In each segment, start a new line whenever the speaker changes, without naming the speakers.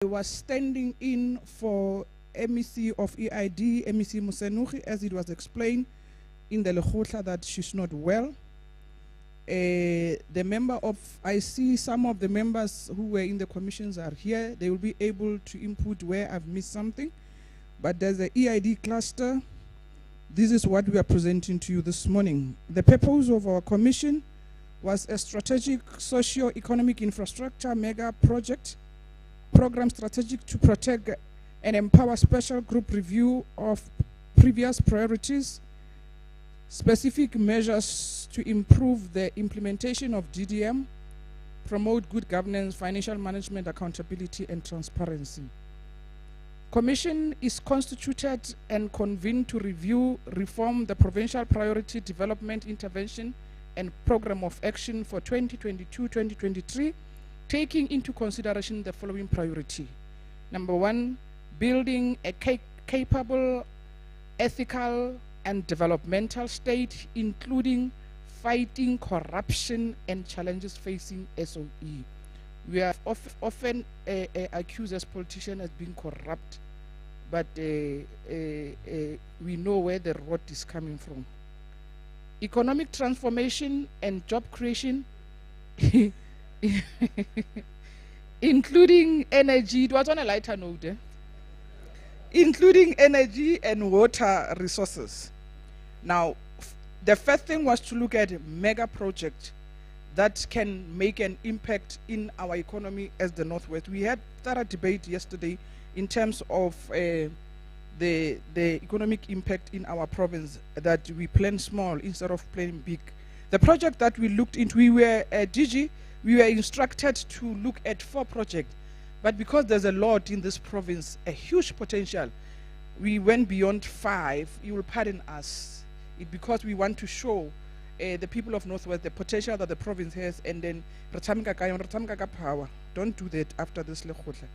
I was standing in for MEC of EID, MEC Musenuchi, as it was explained in the Lekgotla that she's not well. I see some of the members who were in the commissions are here. They will be able to input where I've missed something. But there's the EID cluster. This is what we are presenting to you this morning. The purpose of our commission was a strategic socio-economic infrastructure mega program strategic to protect and empower special group review of previous priorities, specific measures to improve the implementation of GDM, promote good governance, financial management, accountability, and transparency. Commission is constituted and convened to review, reform the provincial priority development intervention and program of action for 2022-2023, taking into consideration the following priority. Number one, building a capable, ethical, and developmental state, including fighting corruption and challenges facing SOE. We are often accused as politicians as being corrupt, but we know where the rot is coming from. Economic transformation and job creation, including energy. It was on a lighter note, including energy and water resources. Now, the first thing was to look at mega projects that can make an impact in our economy as the Northwest. We had thorough debate yesterday in terms of the economic impact in our province, that we plan small instead of planning big. The project that we looked into, we were instructed to look at 4 projects, but because there's a lot in this province, a huge potential, we went beyond 5. You will pardon us, because we want to show the people of Northwest the potential that the province has, and then power. Don't do that after this Lekgotla.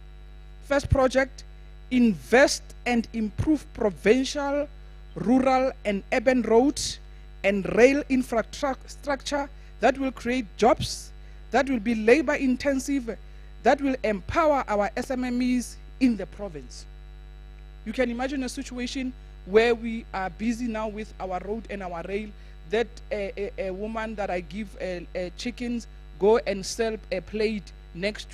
First project, invest and improve provincial, rural, and urban roads and rail infrastructure that will create jobs, that will be labor intensive, that will empower our SMMEs in the province. You can imagine a situation where we are busy now with our road and our rail, that a woman that I give chickens go and sell a plate next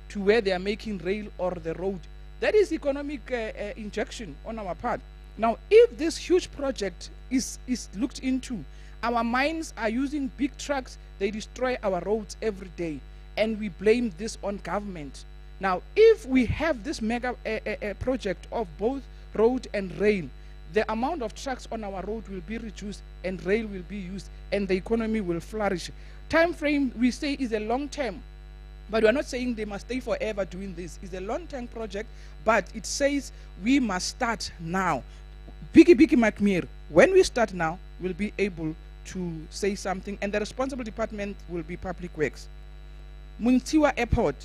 to where they are making rail or the road. That is economic injection on our part. Now, if this huge project is looked into, our mines are using big trucks, they destroy our roads every day, and we blame this on government. Now, if we have this mega project of both road and rail, the amount of trucks on our road will be reduced and rail will be used, and the economy will flourish. Time frame, we say, is a long term, but we're not saying they must stay forever doing this. It's a long-term project, but it says we must start now. Biggie Macmir, when we start now, we'll be able to say something, and the responsible department will be Public Works. Muntiwa Airport,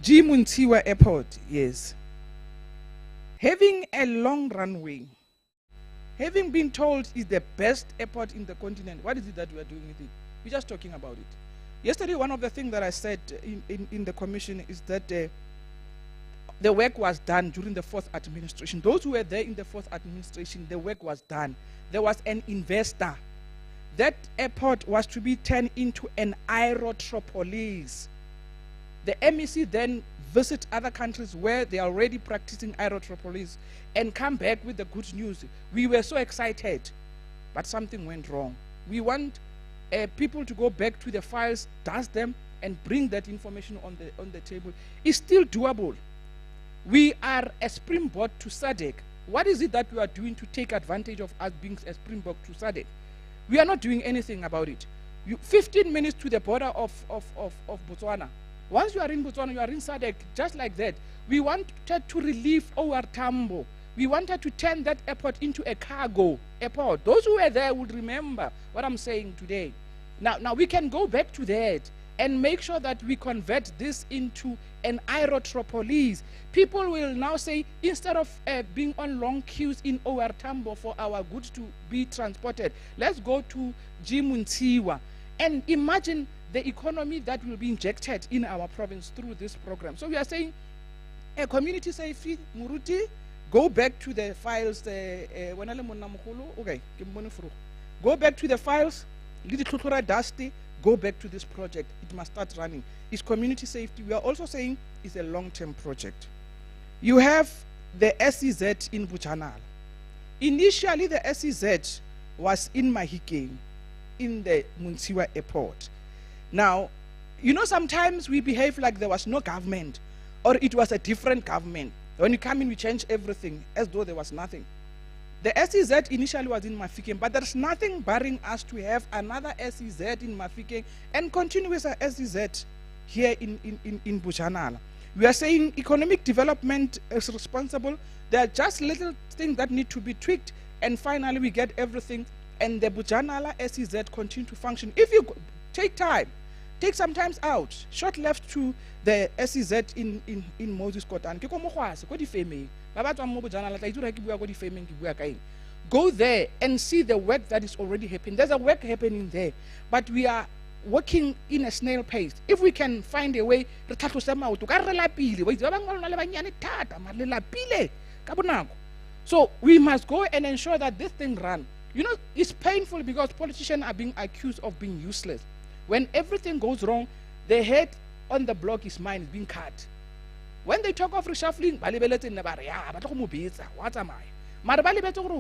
G Muntiwa Airport, yes. Having a long runway, having been told is the best airport in the continent, what is it that we are doing with it? We're just talking about it. Yesterday, one of the things that I said in the commission is that the work was done during the 4th administration. Those who were there in the 4th administration, the work was done. There was an investor. That airport was to be turned into an aerotropolis. The MEC then visit other countries where they are already practicing aerotropolis and come back with the good news. We were so excited, but something went wrong. We want people to go back to the files, dust them, and bring that information on the table. It's still doable. We are a springboard to SADC. What is it that we are doing to take advantage of us being a springboard to SADC? We are not doing anything about it. 15 minutes to the border of Botswana. Once you are in Botswana, you are in SADC, just like that. We wanted to relieve OR Tambo. We wanted to turn that airport into a cargo airport. Those who were there would remember what I'm saying today. Now we can go back to that and make sure that we convert this into an aerotropolis. People will now say, instead of being on long queues in OR Tambo for our goods to be transported, let's go to G Muntiwa. And imagine the economy that will be injected in our province through this program. So we are saying, community safety, Muruti, go back to the files. Okay, go back to the files. Dusty. Go back to this project. It must start running. It's community safety. We are also saying it's a long-term project. You have the SEZ in Buchanal. Initially, the SEZ was in Mahikeng, in the Munsiwa airport. Now, you know, sometimes we behave like there was no government, or it was a different government. When you come in, we change everything as though there was nothing. The SEZ initially was in Mafikeng, but there's nothing barring us to have another SEZ in Mafikeng and continue with a SEZ here in Buchanala. We are saying economic development is responsible. There are just little things that need to be tweaked, and finally we get everything, and the Buchanala SEZ continue to function. If you take time, take some time out, short left to the SEZ in Moses Kotan. Go there and see the work that is already happening. There's a work happening there, but we are working in a snail pace. If we can find a way, so we must go and ensure that this thing runs. You know, it's painful because politicians are being accused of being useless. When everything goes wrong, the head on the block is mine, is being cut. When they talk of reshuffling,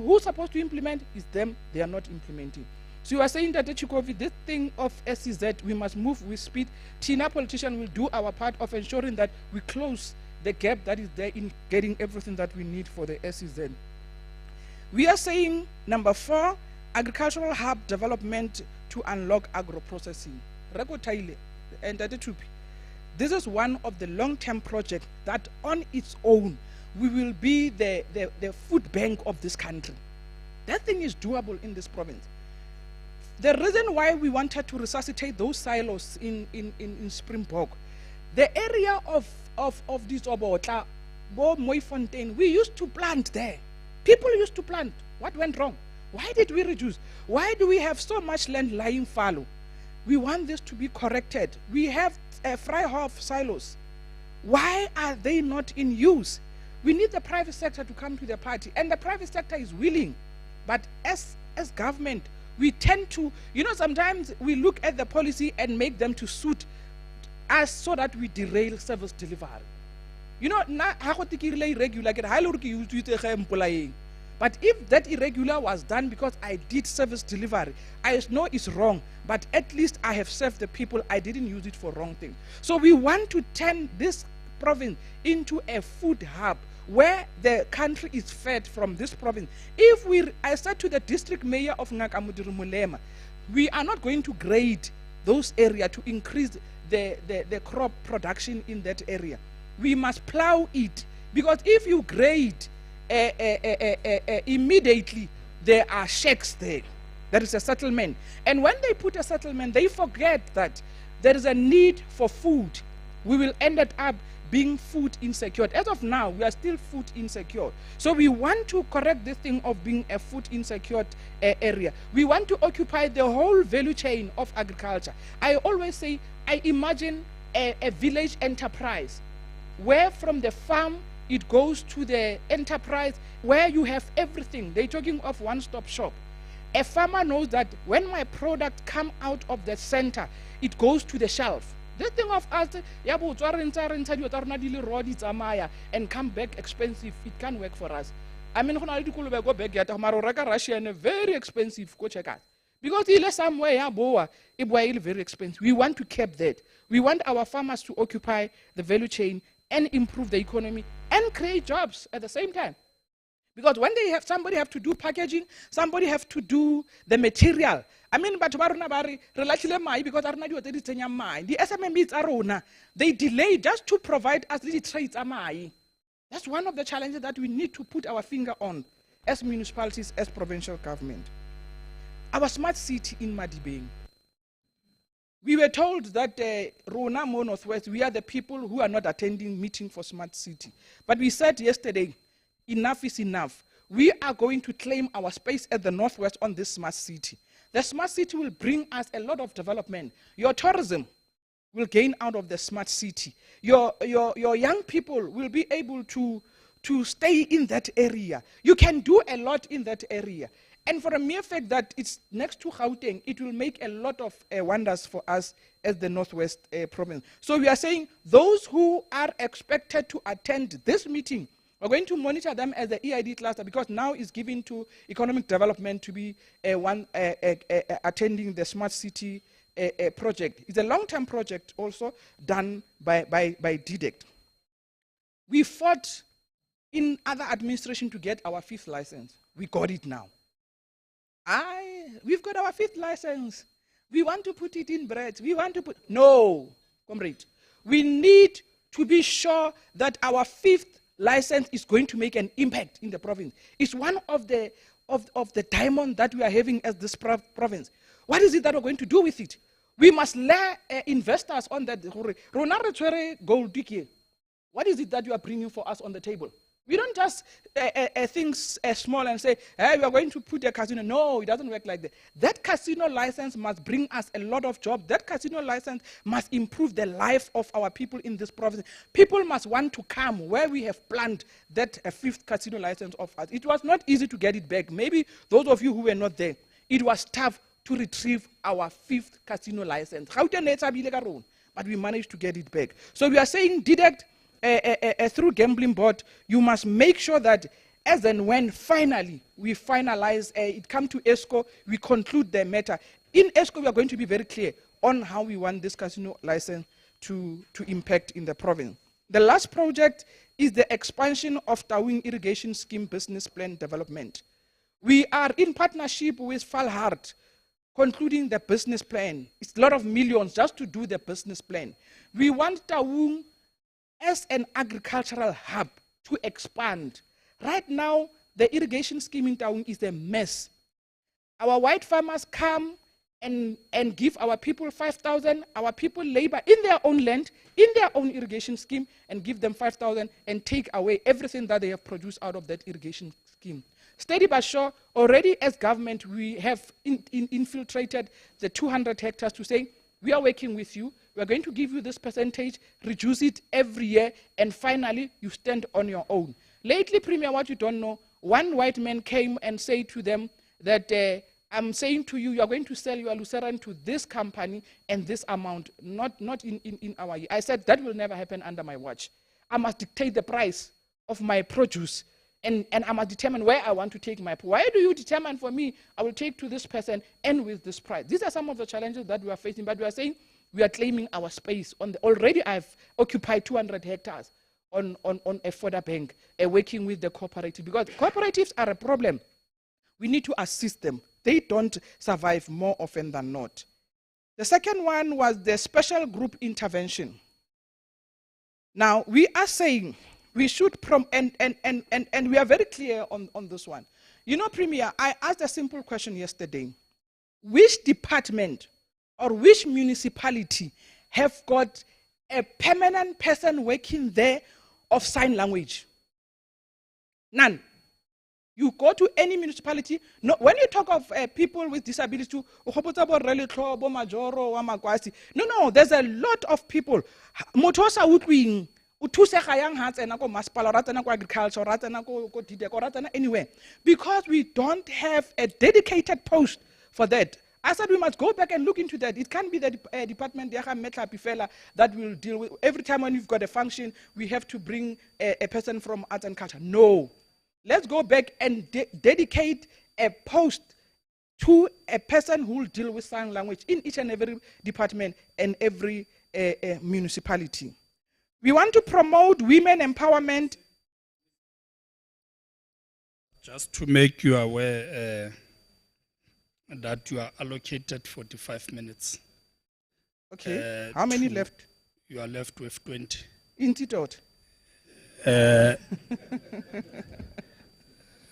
who's supposed to implement is them, they are not implementing. So you are saying that this thing of SEZ, we must move with speed. Tina politician will do our part of ensuring that we close the gap that is there in getting everything that we need for the SEZ. We are saying, number 4, agricultural hub development to unlock agro-processing. Lekgotla and NWPG. This is one of the long-term projects that on its own, we will be the food bank of this country. That thing is doable in this province. The reason why we wanted to resuscitate those silos in Springbok, the area of this Lekgotla, Moifontein, we used to plant there. People used to plant. What went wrong? Why did we reduce? Why do we have so much land lying fallow? We want this to be corrected. We have Freihof silos. Why are they not in use? We need the private sector to come to the party, and the private sector is willing. But as government, we tend to, you know, sometimes we look at the policy and make them to suit us so that we derail service delivery. You know, but if that irregular was done because I did service delivery, I know it's wrong, but at least I have served the people. I didn't use it for wrong things. So we want to turn this province into a food hub where the country is fed from this province. I said to the district mayor of Ngakamuduru Mulema, we are not going to grade those areas to increase the crop production in that area. We must plow it, because if you grade immediately, there are shacks there. There is a settlement. And when they put a settlement, they forget that there is a need for food. We will end up being food insecure. As of now, we are still food insecure. So we want to correct this thing of being a food insecure area. We want to occupy the whole value chain of agriculture. I always say, I imagine a village enterprise where from the farm it goes to the enterprise where you have everything. They're talking of one-stop shop. A farmer knows that when my product come out of the center, it goes to the shelf. This thing of us, and come back expensive, it can't work for us. I mean, go back yet, Russian very expensive, go check out. Because he left somewhere, very expensive. We want to keep that. We want our farmers to occupy the value chain and improve the economy and create jobs at the same time. Because when they have, somebody have to do packaging, somebody have to do the material. I mean, but because the SMMEs are they delay just to provide us the trades. That's one of the challenges that we need to put our finger on as municipalities, as provincial government. Our smart city in Madibeng. We were told that Rona Mo Northwest, we are the people who are not attending meeting for smart city. But we said yesterday, enough is enough. We are going to claim our space at the Northwest on this smart city. The smart city will bring us a lot of development. Your tourism will gain out of the smart city. Your young people will be able to stay in that area. You can do a lot in that area. And for a mere fact that it's next to Gauteng, it will make a lot of wonders for us as the Northwest province. So we are saying those who are expected to attend this meeting, we're going to monitor them as the EID cluster, because now it's given to economic development to be attending the smart city project. It's a long-term project also done by DDECT. We fought in other administration to get our 5th license. We got it now. We've got our 5th license. We want to put it in bread. No, comrade. We need to be sure that our 5th license is going to make an impact in the province. It's one of the diamond that we are having as this province. What is it that we're going to do with it? We must lay investors on that. What is it that you are bringing for us on the table? We don't just think small and say, hey, we are going to put a casino. No, it doesn't work like that. That casino license must bring us a lot of jobs. That casino license must improve the life of our people in this province. People must want to come where we have planned that 5th casino license of us. It was not easy to get it back. Maybe those of you who were not there, it was tough to retrieve our 5th casino license. But we managed to get it back. So we are saying, DDECT, through Gambling Board, you must make sure that as and when finally we finalize, it comes to EXCO, we conclude the matter. In EXCO, we are going to be very clear on how we want this casino license to impact in the province. The last project is the expansion of Taung Irrigation Scheme Business Plan Development. We are in partnership with Falhart, concluding the business plan. It's a lot of millions just to do the business plan. We want Taung as an agricultural hub to expand. Right now, the irrigation scheme in Taung is a mess. Our white farmers come and give our people 5,000, our people labor in their own land, in their own irrigation scheme, and give them 5,000 and take away everything that they have produced out of that irrigation scheme. Steady but sure, already as government, we have infiltrated the 200 hectares to say, we are working with you, we are going to give you this percentage, reduce it every year, and finally, you stand on your own. Lately, Premier, what you don't know, one white man came and said to them that, I'm saying to you, you are going to sell your Luceran to this company and this amount, not in our year. I said, that will never happen under my watch. I must dictate the price of my produce, and I must determine where I want to take my. Why do you determine for me, I will take to this person and with this price? These are some of the challenges that we are facing, but we are saying we are claiming our space. Already I've occupied 200 hectares on a fodder bank, working with the cooperative, because cooperatives are a problem. We need to assist them. They don't survive more often than not. The second one was the special group intervention. Now, we are saying we should, and we are very clear on this one. You know, Premier, I asked a simple question yesterday. Which department or which municipality have got a permanent person working there of sign language? None. You go to any municipality, no, when you talk of people with disabilities, no, there's a lot of people. Anywhere, because we don't have a dedicated post for that. I said we must go back and look into that. It can't be the department that will deal with. Every time when we've got a function, we have to bring a person from arts and culture. No. Let's go back and dedicate a post to a person who will deal with sign language in each and every department and every municipality. We want to promote women empowerment.
Just to make you aware that you are allocated 45 minutes.
Okay. How many left?
You are left with 20.
Inti.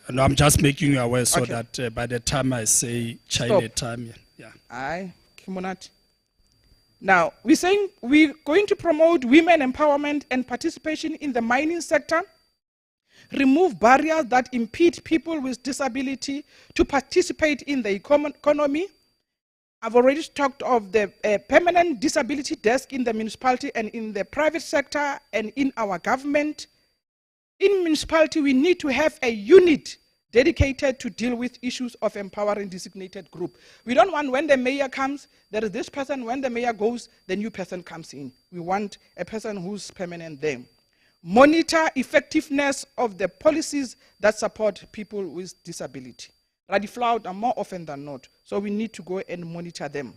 No, I'm just making you aware so that by the time I say China time, yeah.
Aye, Kimonat. Now, we're saying we're going to promote women empowerment and participation in the mining sector, remove barriers that impede people with disability to participate in the economy, I've already talked of the permanent disability desk in the municipality and in the private sector and in our government. In municipality, we need to have a unit dedicated to deal with issues of empowering designated group. We don't want when the mayor comes, there is this person, when the mayor goes, the new person comes in. We want a person who's permanent there. Monitor effectiveness of the policies that support people with disability. Radiflout are more often than not, so we need to go and monitor them.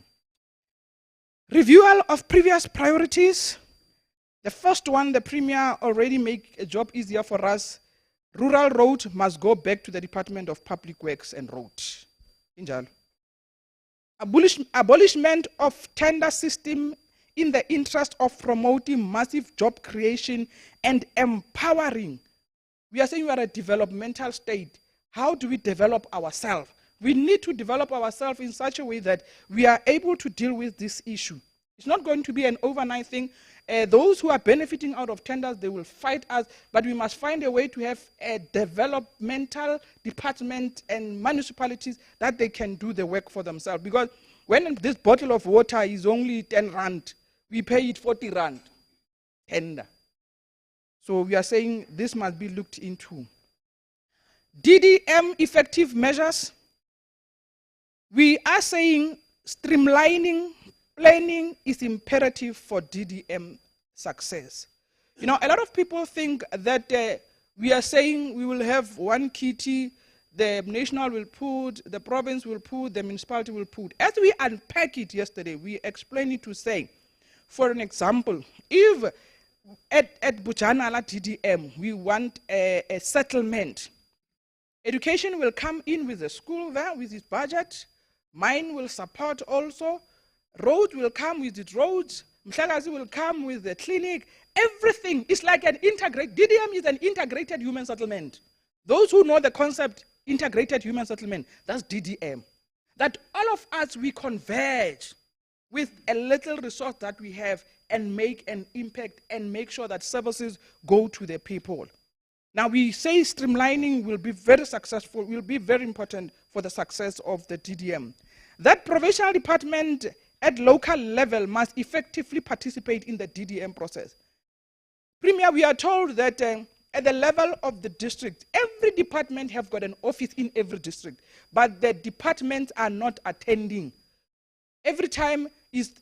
Review of previous priorities. The first one, the Premier already make a job easier for us. Rural road must go back to the Department of Public Works and Road. Injalo. Abolishment of tender system in the interest of promoting massive job creation and empowering. We are saying we are a developmental state. How do we develop ourselves? We need to develop ourselves in such a way that we are able to deal with this issue. It's not going to be an overnight thing. Those who are benefiting out of tenders, they will fight us, but we must find a way to have a developmental department and municipalities that they can do the work for themselves. Because when this bottle of water is only 10 rand, we pay it 40 rand, tender. So we are saying this must be looked into. DDM effective measures. We are saying streamlining planning is imperative for DDM success. You know, a lot of people think that we are saying we will have one kitty, the national will put, the province will put, the municipality will put. As we unpack it yesterday, we explained it to say, for an example, if at Bujanala DDM we want a settlement, education will come in with the school there with its budget, mine will support also, road will come with its roads, Mhlakazi will come with the clinic, everything is like an integrated, DDM is an integrated human settlement. Those who know the concept, integrated human settlement, that's DDM. That all of us, we converge with a little resource that we have and make an impact and make sure that services go to the people. Now we say streamlining will be very successful, will be very important for the success of the DDM. That provincial department at local level must effectively participate in the DDM process. Premier, we are told that at the level of the district, every department have got an office in every district, but the departments are not attending. Every time is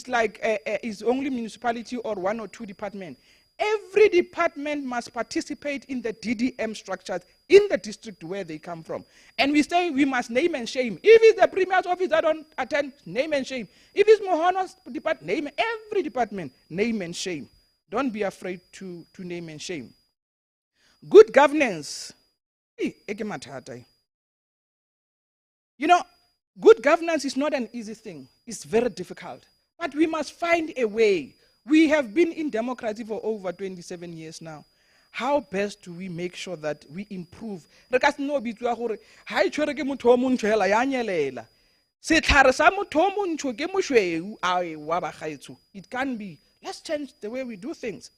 like is only municipality or one or two departments. Every department must participate in the DDM structures in the district where they come from. And we say we must name and shame. If it's the Premier's office that don't attend, name and shame. If it's Mohono's department, name every department, name and shame. Don't be afraid to name and shame. Good governance. You know, good governance is not an easy thing. It's very difficult. But we must find a way. We have been in democracy for over 27 years now. How best do we make sure that we improve? It can be. Let's change the way we do things.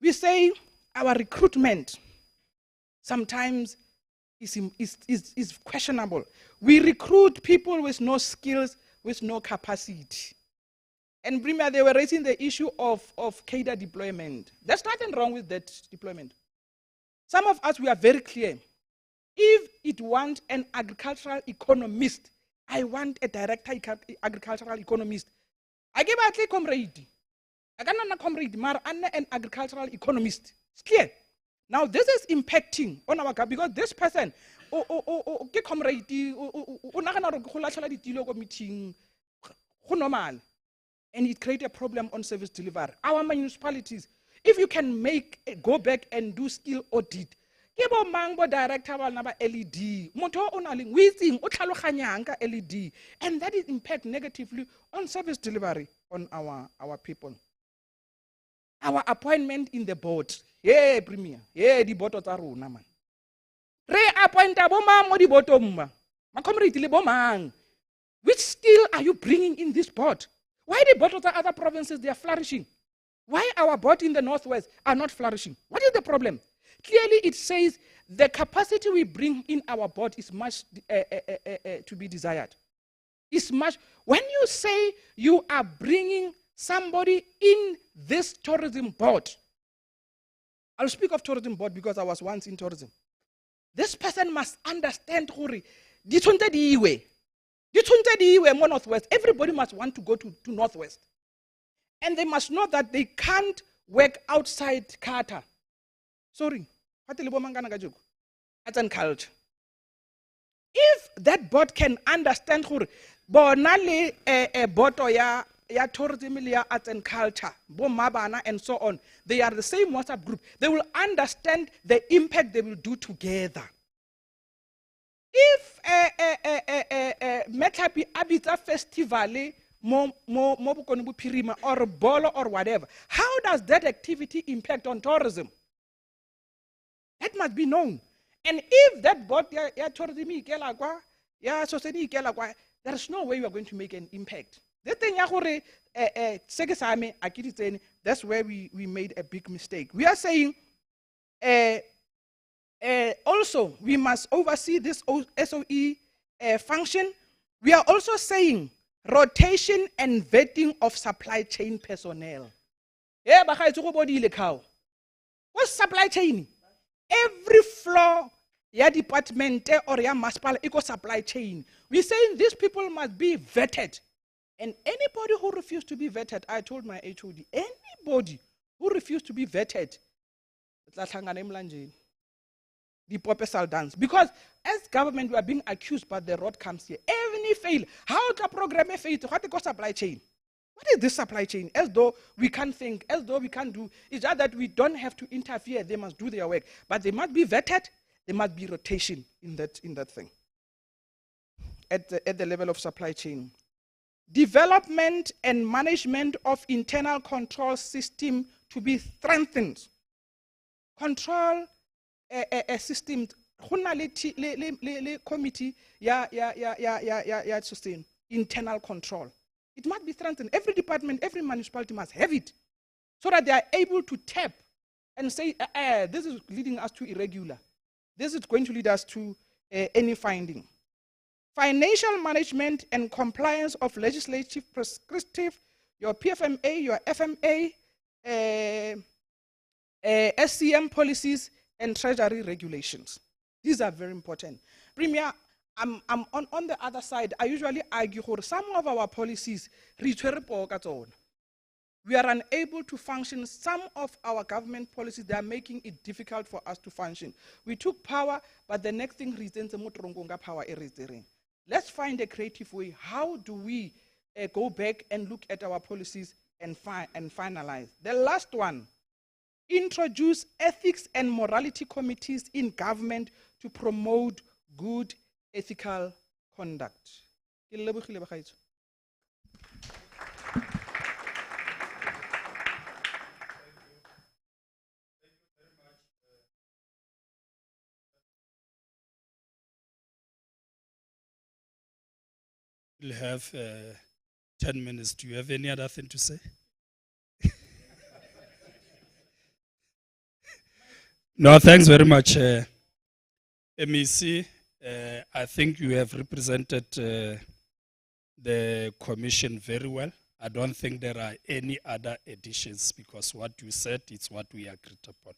We say our recruitment sometimes is questionable. We recruit people with no skills, with no capacity. And Premier, they were raising the issue of cadre deployment. There's nothing wrong with that deployment. Some of us, we are very clear. If it wants an agricultural economist, I want a director agricultural economist. I give a comrade. I can't comrade, but an agricultural economist. It's clear. Now this is impacting on our government because this person, comrade, normal. And it creates a problem on service delivery. Our municipalities, if you can go back and do skill audit, Kebo Mango director number LED, Moto onaling, wheezing, LED, and that is impact negatively on service delivery on our people. Our appointment in the board, yeah, Premier, yeah, the board of Aruna man. Re-appoint a bomb the bottom. My community bomang. Which skill are you bringing in this board? Why the board of the other provinces, they are flourishing? Why our board in the Northwest are not flourishing? What is the problem? Clearly it says the capacity we bring in our board is much to be desired. is much. When you say you are bringing somebody in this tourism board, I'll speak of tourism board because I was once in tourism. This person must understand gore di tshwantse di iwe mo Northwest. Everybody must want to go to Northwest. And they must know that they can't work outside Qatar. Sorry. Arts and culture. If that board can understand gore bona le boto ya tourism, arts and culture, Mabana and so on, they are the same WhatsApp group. They will understand the impact they will do together. If Metapi Abita Festival or Bolo or whatever, how does that activity impact on tourism? That must be known. And if that board tourism there is no way we are going to make an impact. That's where we made a big mistake. We are saying also we must oversee this SOE function. We are also saying rotation and vetting of supply chain personnel. What's supply chain? Every floor department or masipala eco supply chain. We're saying these people must be vetted. And anybody who refuses to be vetted, I told my HOD, anybody who refuses to be vetted, the proposal dance. Because as government, we are being accused, but the road comes here. Even if fail, how to program a fail? What is supply chain? What is this supply chain? As though we can't think, as though we can't do. It's just that we don't have to interfere. They must do their work, but they must be vetted. There must be rotation in that thing. At the level of supply chain. Development and management of internal control system to be strengthened. Control system. Committee sustain internal control. It must be strengthened. Every department, every municipality must have it, so that they are able to tap and say, this is leading us to irregular. This is going to lead us to any finding. Financial management and compliance of legislative prescriptive, your PFMA, your FMA, SCM policies, and treasury regulations. These are very important. Premier, I'm on the other side. I usually argue for some of our policies, we are unable to function. Some of our government policies, they are making it difficult for us to function. We took power, but the next thing is power. Let's find a creative way. How do we go back and look at our policies and finalize? The last one, introduce ethics and morality committees in government to promote good ethical conduct.
We'll have 10 minutes. Do you have any other thing to say? No, thanks very much. MEC, I think you have represented the commission very well. I don't think there are any other additions because what you said is what we agreed upon.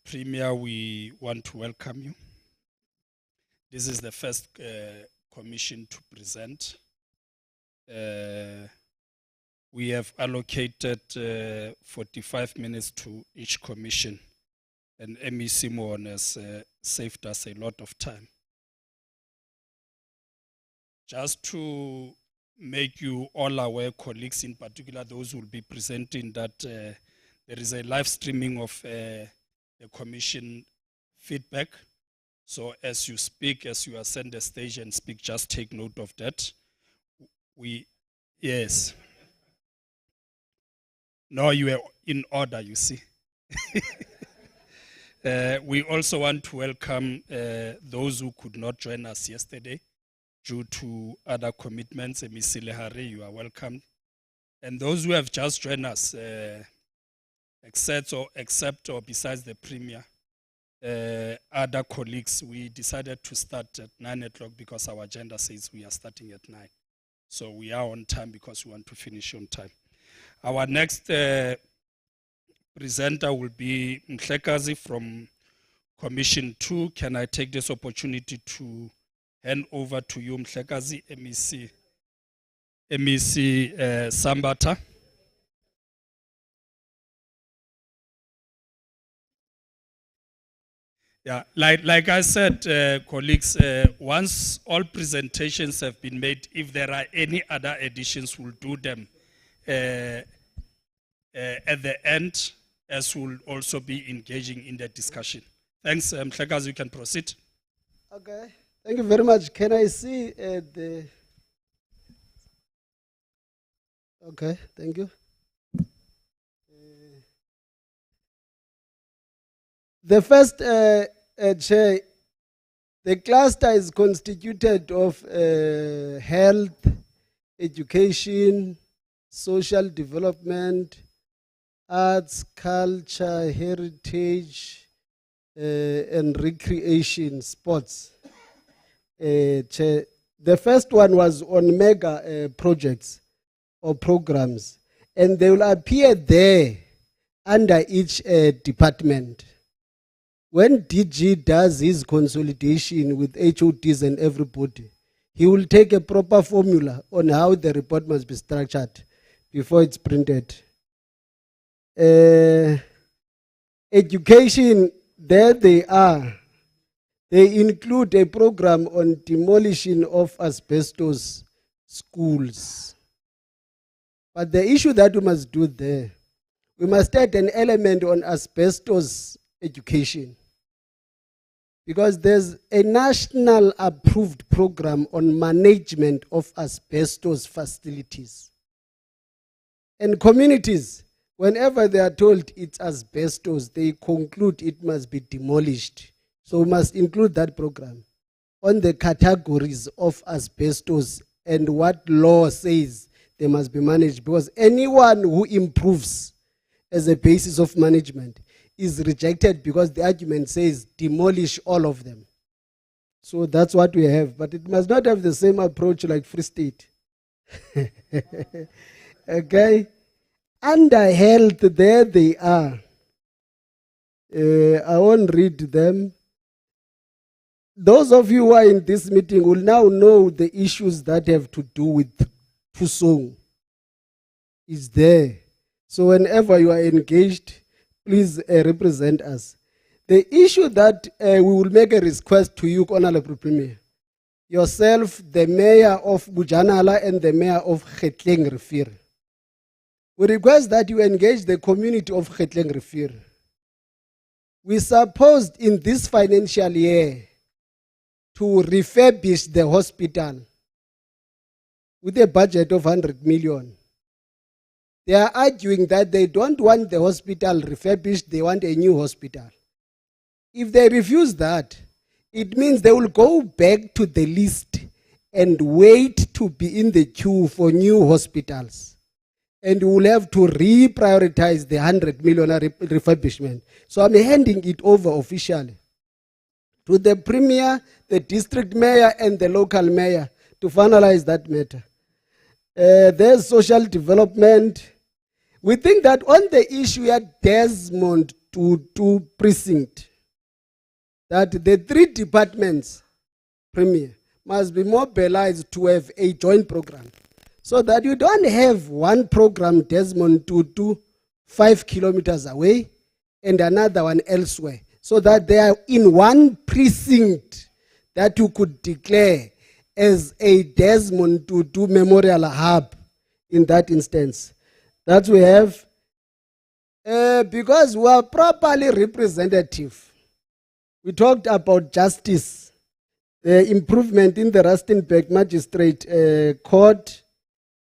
Premier, we want to welcome you. This is the first commission to present. We have allocated 45 minutes to each commission, and MEC Moon has saved us a lot of time. Just to make you all aware, colleagues in particular, those who will be presenting, that there is a live streaming of the commission feedback. So as you speak, as you ascend the stage and speak, just take note of that. Yes. No, you are in order, you see. We also want to welcome those who could not join us yesterday due to other commitments. Ms. Lehare, you are welcome. And those who have just joined us, except or besides the Premier, other colleagues, we decided to start at 9 o'clock because our agenda says we are starting at 9. So we are on time because we want to finish on time. Our next presenter will be Mhlekazi from Commission 2. Can I take this opportunity to hand over to you, Mhlekazi, MEC Sambata? Yeah, like I said, colleagues, once all presentations have been made, if there are any other additions, we'll do them at the end, as we'll also be engaging in the discussion. Thanks, Mhlekazi, you can proceed.
Okay, thank you very much. Can I see the... Okay, thank you. The first chair, the cluster is constituted of health, education, social development, arts, culture, heritage, and recreation, sports. Chair, the first one was on mega projects or programs, and they will appear there under each department. When DG does his consolidation with HODs and everybody, he will take a proper formula on how the report must be structured before it's printed. Education, there they are. They include a program on demolition of asbestos schools. But the issue that we must do there, we must add an element on asbestos education. Because there's a national approved program on management of asbestos facilities. And communities, whenever they are told it's asbestos, they conclude it must be demolished. So we must include that program on the categories of asbestos and what law says they must be managed. Because anyone who improves as a basis of management is rejected because the argument says demolish all of them. So that's what we have. But it must not have the same approach like Free State. Okay? Under health, there they are. I won't read them. Those of you who are in this meeting will now know the issues that have to do with Pusong. It's there. So whenever you are engaged, please represent us. The issue that we will make a request to you, Honorable Premier, yourself, the Mayor of Bujanala and the Mayor of Getleng Rivier. We request that you engage the community of Getleng Rivier. We supposed in this financial year to refurbish the hospital with a budget of 100 million. They are arguing that they don't want the hospital refurbished, they want a new hospital. If they refuse that, it means they will go back to the list and wait to be in the queue for new hospitals. And we will have to reprioritize the 100 million refurbishment. So I'm handing it over officially to the Premier, the District Mayor, and the local mayor to finalize that matter. There's social development. We think that on the issue at Desmond to precinct, that the three departments, Premier, must be mobilized to have a joint program. So that you don't have one program, Desmond to 5 kilometers away and another one elsewhere. So that they are in one precinct that you could declare as a Desmond to Memorial Hub in that instance. That we have, because we are properly representative. We talked about justice, the improvement in the Rustenburg Magistrate Court,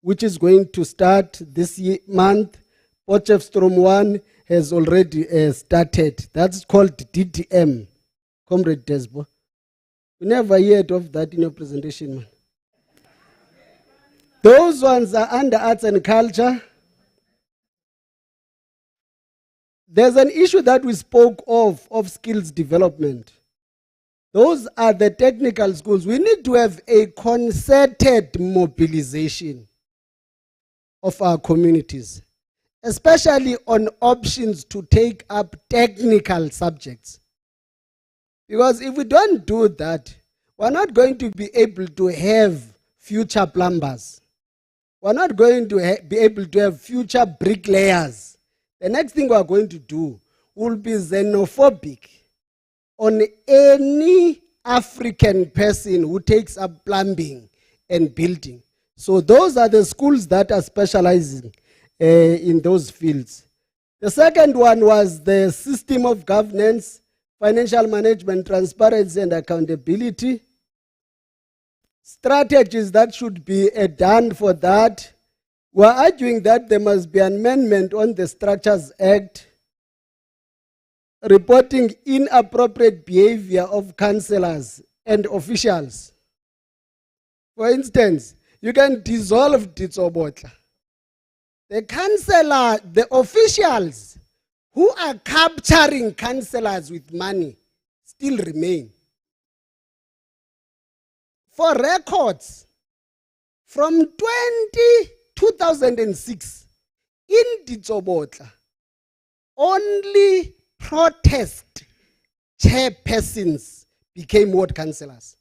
which is going to start this month. Potchefstroom 1 has already started. That's called DDM, Comrade Desbo. We never heard of that in your presentation, man. Those ones are under arts and culture. There's an issue that we spoke of skills development. Those are the technical schools. We need to have a concerted mobilization of our communities, especially on options to take up technical subjects. Because if we don't do that, we're not going to be able to have future plumbers. We're not going to be able to have future bricklayers. The next thing we're going to do will be xenophobic on any African person who takes up plumbing and building. So those are the schools that are specializing in those fields. The second one was the system of governance, financial management, transparency and accountability. Strategies that should be done for that. We're arguing that there must be an amendment on the Structures Act, reporting inappropriate behavior of councillors and officials. For instance, you can dissolve Ditsobotla. The councillor, the officials who are capturing councillors with money still remain. For records, from 2006, in Ditsobotla, only protest chairpersons became ward councillors.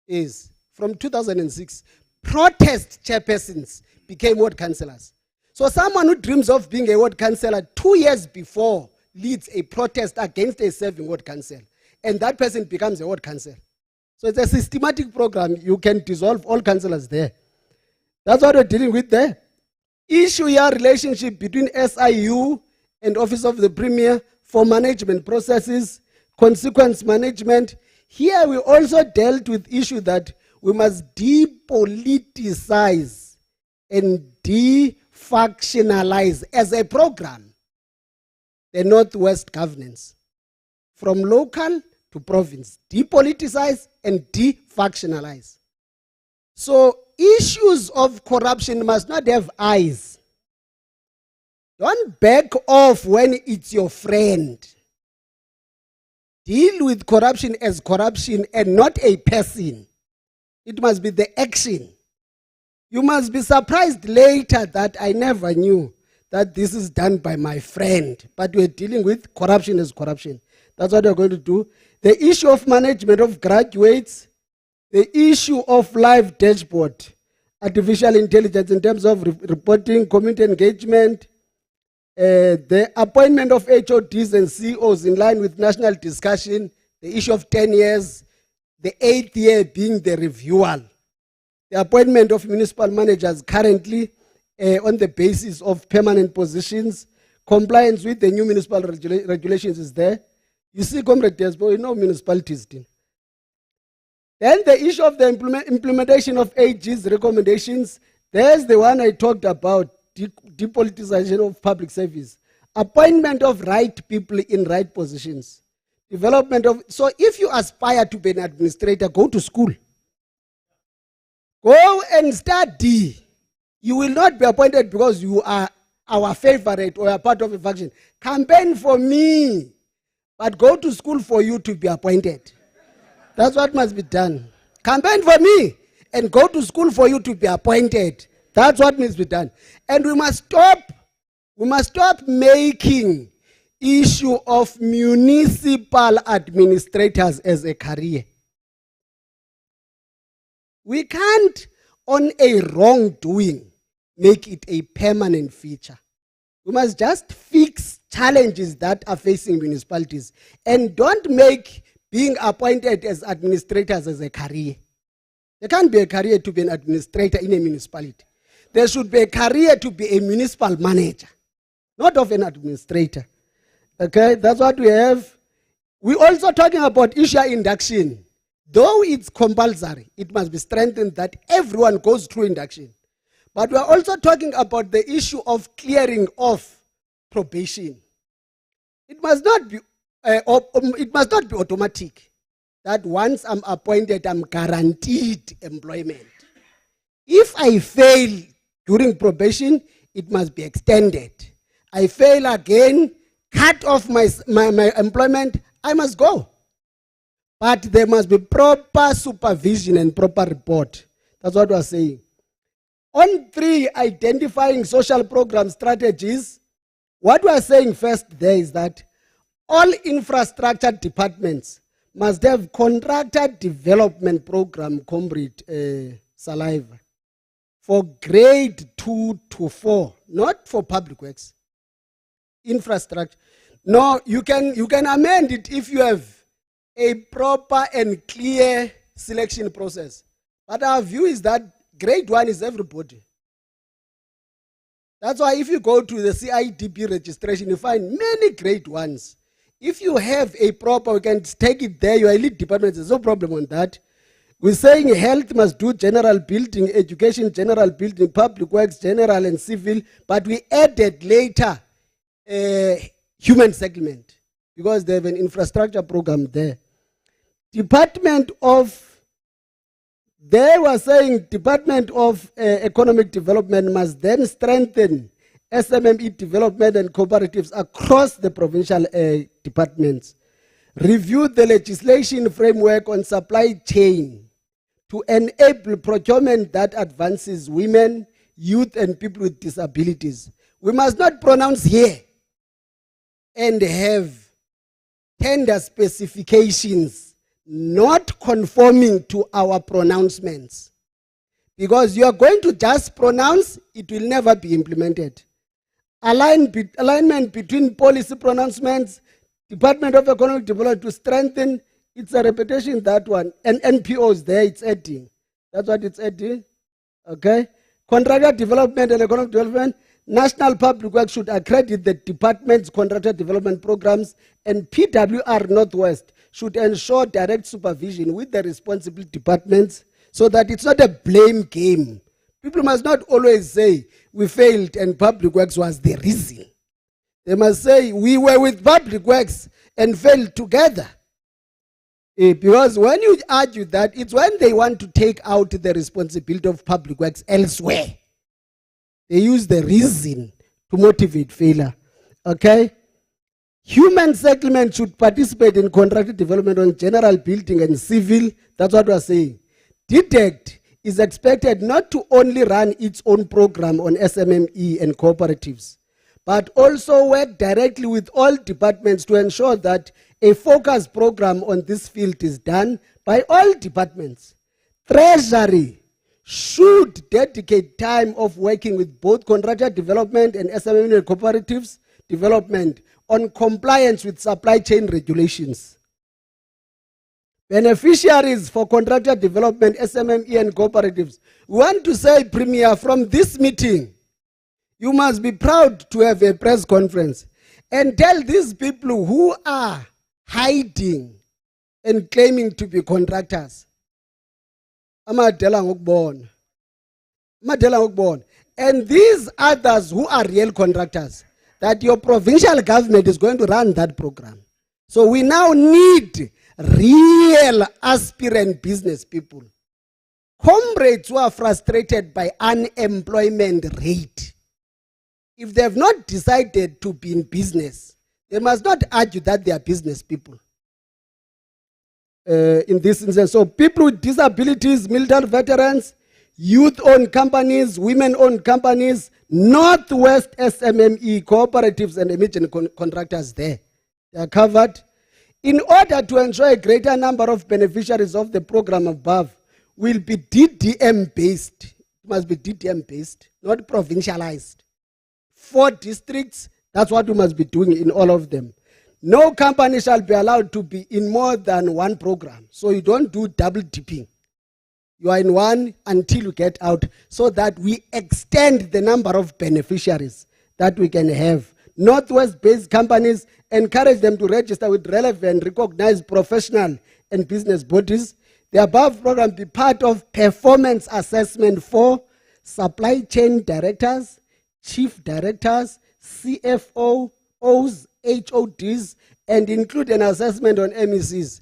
Is from 2006, protest chairpersons became ward councillors. So someone who dreams of being a ward councillor 2 years before leads a protest against a serving ward council, and that person becomes a ward council. So it's a systematic program. You can dissolve all councillors there. That's what we're dealing with there. Issue your relationship between SIU and Office of the Premier for management processes, consequence management. Here we also dealt with issue that we must depoliticize and defactionalize as a program the Northwest governance from local to province. Depoliticize and defactionalize. So issues of corruption must not have eyes. Don't back off when it's your friend. Deal with corruption as corruption and not a person. It must be the action. You must be surprised later that I never knew that this is done by my friend. But we're dealing with corruption as corruption. That's what we're going to do. The issue of management of graduates, the issue of live dashboard, artificial intelligence in terms of reporting, community engagement, the appointment of HODs and CEOs in line with national discussion, the issue of 10 years, the 8th year being the reviewal, the appointment of municipal managers currently on the basis of permanent positions, compliance with the new municipal regulations is there. You see, Comrade Desbo, you know municipalities do. Then the issue of the implementation of AG's recommendations, there's the one I talked about, depolitization of public service, appointment of right people in right positions, development of, so if you aspire to be an administrator, go to school. Go and study. You will not be appointed because you are our favorite or a part of a faction. Campaign for me, but go to school for you to be appointed. That's what must be done. Campaign for me and go to school for you to be appointed. That's what needs to be done. And we must stop making issue of municipal administrators as a career. We can't, on a wrongdoing, make it a permanent feature. We must just fix challenges that are facing municipalities and don't make being appointed as administrators as a career. There can't be a career to be an administrator in a municipality. There should be a career to be a municipal manager, not of an administrator. Okay, that's what we have. We're also talking about issue induction. Though it's compulsory, it must be strengthened that everyone goes through induction. But we're also talking about the issue of clearing off probation. It must not be automatic that once I'm appointed, I'm guaranteed employment. If I fail during probation, it must be extended. I fail again, cut off my employment, I must go. But there must be proper supervision and proper report. That's what we're saying. On 3, identifying social program strategies, what we're saying first there is that all infrastructure departments must have contractor development program, comrade Saliva, for grade 2 to 4, not for public works. Infrastructure. No, you can amend it if you have a proper and clear selection process. But our view is that grade 1 is everybody. That's why if you go to the CIDP registration, you find many grade 1s. If you have a proper, we can take it there, your elite department, there's no problem on that. We're saying health must do general building, education, general building, public works, general and civil, but we added later human settlement because they have an infrastructure program there. Department of Economic Development must then strengthen SMME development and cooperatives across the provincial departments. Review the legislation framework on supply chain to enable procurement that advances women, youth, and people with disabilities. We must not pronounce here and have tender specifications not conforming to our pronouncements. Because you are going to just pronounce, it will never be implemented. Alignment between policy pronouncements, Department of Economic Development to strengthen, it's a repetition, that one. And NPOs there, it's adding. That's what it's adding. Okay? Contractor development and economic development, National Public Works should accredit the department's contractor development programs, and PWR Northwest should ensure direct supervision with the responsible departments so that it's not a blame game. People must not always say, we failed and public works was the reason. They must say, we were with public works and failed together. Because when you argue that, it's when they want to take out the responsibility of public works elsewhere. They use the reason to motivate failure. Okay? Human settlement should participate in contracted development on general building and civil. That's what we're saying. DDECT is expected not to only run its own program on SMME and cooperatives, but also work directly with all departments to ensure that a focused program on this field is done by all departments. Treasury should dedicate time of working with both contractor development and SMME and cooperatives development on compliance with supply chain regulations. Beneficiaries for contractor development, SMME and cooperatives. We want to say, Premier, from this meeting, you must be proud to have a press conference and tell these people who are hiding and claiming to be contractors. And these others who are real contractors, that your provincial government is going to run that program. So we now need real aspirant business people. Comrades who are frustrated by unemployment rate. If they have not decided to be in business, they must not argue that they are business people. In this instance, so people with disabilities, military veterans, youth-owned companies, women-owned companies, Northwest SMME cooperatives and emerging contractors there. They are covered. In order to ensure a greater number of beneficiaries of the program above will be DDM-based. It must be DDM-based, not provincialized. 4 districts, that's what we must be doing in all of them. No company shall be allowed to be in more than one program. So you don't do double dipping. You are in one until you get out, so that we extend the number of beneficiaries that we can have. Northwest-based companies, encourage them to register with relevant, recognized professional and business bodies. The above program be part of performance assessment for supply chain directors, chief directors, CFOs, HODs, and include an assessment on MECs.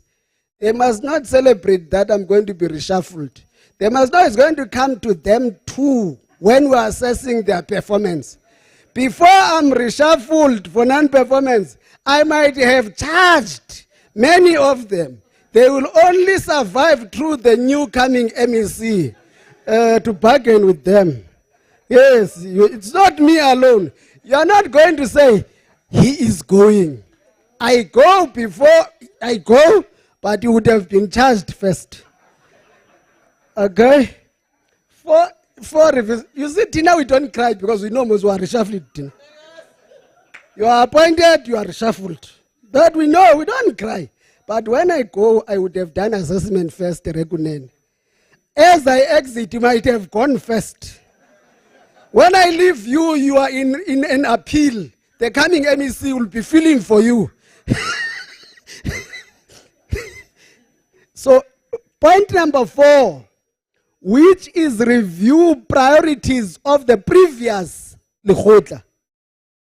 They must not celebrate that I'm going to be reshuffled. They must know it's going to come to them too when we're assessing their performance. before I'm reshuffled for non-performance, I might have charged many of them. They will only survive through the new coming MEC to bargain with them. Yes, it's not me alone. You are not going to say, he is going. I go before I go, but you would have been charged first. Okay? You see, Tina, we don't cry because we know most are reshuffled. Tina. You are appointed, you are reshuffled. But we know, we don't cry. But when I go, I would have done assessment first, Rekunen. As I exit, you might have gone first. When I leave you, you are in an appeal. The coming MEC will be feeling for you. So, point number 4, which is review priorities of the previous Lekgotla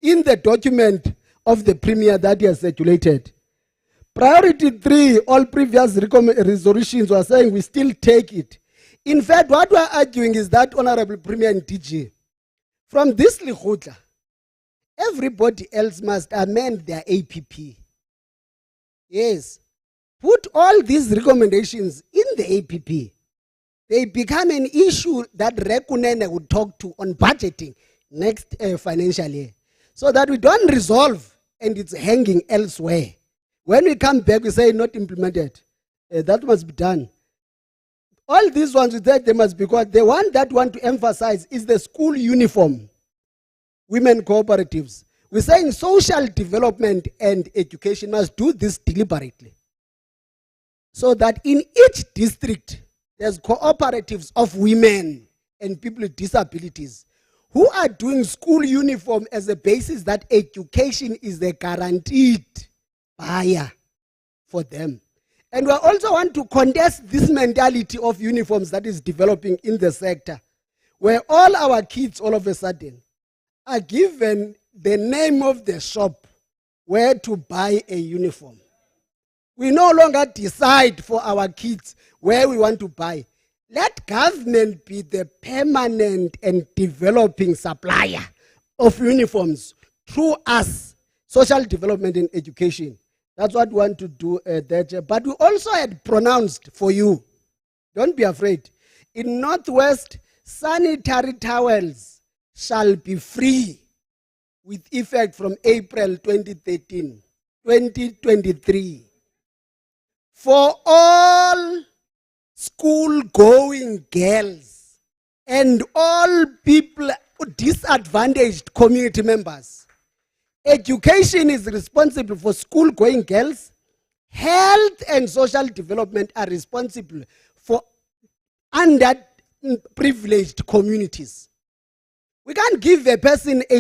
in the document of the Premier that he has circulated. Priority 3, all previous resolutions were saying we still take it. In fact, what we're arguing is that, Honorable Premier and DG, from this Lekgotla, everybody else must amend their APP. Yes. Put all these recommendations in the APP. They become an issue that Rekunene would talk to on budgeting next financial year. So that we don't resolve and it's hanging elsewhere. When we come back, we say not implemented. That must be done. All these ones, we said they must be, because the one that we want to emphasize is the school uniform. Women cooperatives. We're saying social development and education must do this deliberately. So that in each district, there's cooperatives of women and people with disabilities who are doing school uniform as a basis that education is the guaranteed buyer for them. And we also want to contest this mentality of uniforms that is developing in the sector, where all our kids all of a sudden are given the name of the shop where to buy a uniform. We no longer decide for our kids where we want to buy. Let government be the permanent and developing supplier of uniforms through us, social development and education. That's what we want to do that. But we also had pronounced for you, don't be afraid, in Northwest, sanitary towels shall be free with effect from April 2013, 2023. For all school-going girls and all people, disadvantaged community members. Education is responsible for school-going girls. Health and social development are responsible for underprivileged communities. We can't give a person a